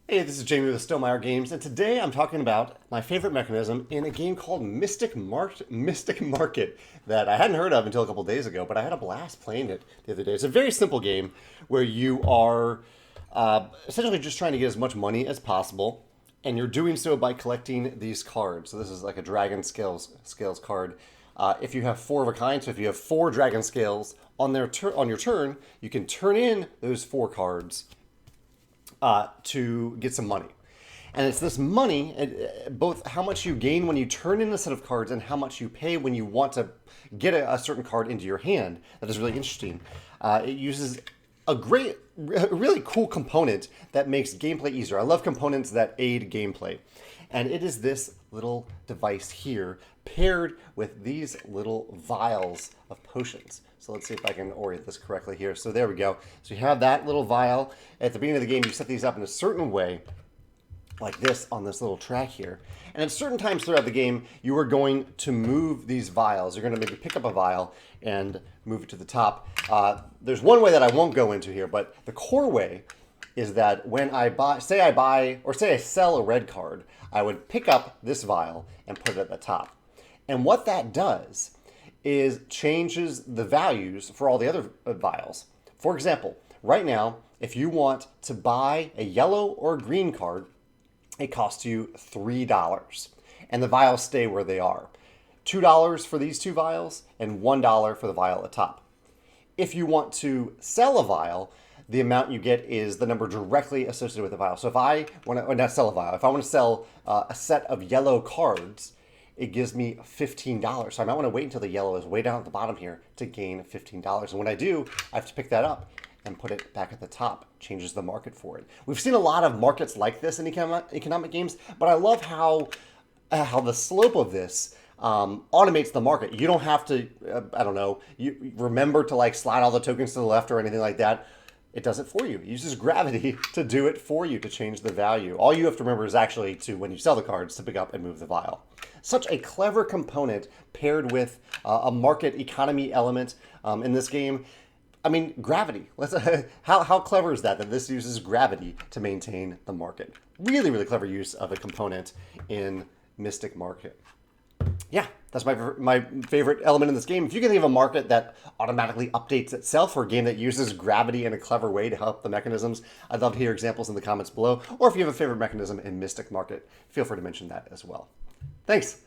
Hey, this is Jamey with Stonemaier Games, and today I'm talking about my favorite mechanism in a game called Mystic Market that I hadn't heard of until a couple days ago, but I had a blast playing it the other day. It's a very simple game where you are essentially just trying to get as much money as possible, and you're doing so by collecting these cards. So this is like a Dragon Scales card. If you have four of a kind, so if you have four Dragon Scales on on your turn, you can turn in those four cards to get some money. And it's this money, both how much you gain when you turn in a set of cards and how much you pay when you want to get a certain card into your hand. That is really interesting. It uses a really cool component that makes gameplay easier. I love components that aid gameplay. And it is this little device here paired with these little vials of potions. So let's see if I can orient this correctly here. So there we go. So you have that little vial. At the beginning of the game, you set these up in a certain way, like this on this little track here. And at certain times throughout the game, you are going to move these vials. You're going to maybe pick up a vial and move it to the top. There's one way that I won't go into here, but the core way is that when say I sell a red card, I would pick up this vial and put it at the top. And what that does is changes the values for all the other vials. For example, right now, if you want to buy a yellow or a green card, it costs you $3. And the vials stay where they are. $2 for these two vials and $1 for the vial at the top. If you want to sell a vial, the amount you get is the number directly associated with the vial. So if I want to, not sell a vial, if I want to sell a set of yellow cards, it gives me $15. So I might want to wait until the yellow is way down at the bottom here to gain $15. And when I do, I have to pick that up and put it back at the top. Changes the market for it. We've seen a lot of markets like this in economic games, but I love how the slope of this automates the market. You don't have to, I don't know, you remember to like slide all the tokens to the left or anything like that. It does it for you. It uses gravity to do it for you, to change the value. All you have to remember is actually to, when you sell the cards, to pick up and move the vial. Such a clever component paired with a market economy element in this game. I mean, gravity. How clever is that this uses gravity to maintain the market? Really, really clever use of a component in Mystic Market. Yeah, that's my favorite element in this game. If you can think of a market that automatically updates itself, or a game that uses gravity in a clever way to help the mechanisms, I'd love to hear examples in the comments below. Or if you have a favorite mechanism in Mystic Market, feel free to mention that as well. Thanks.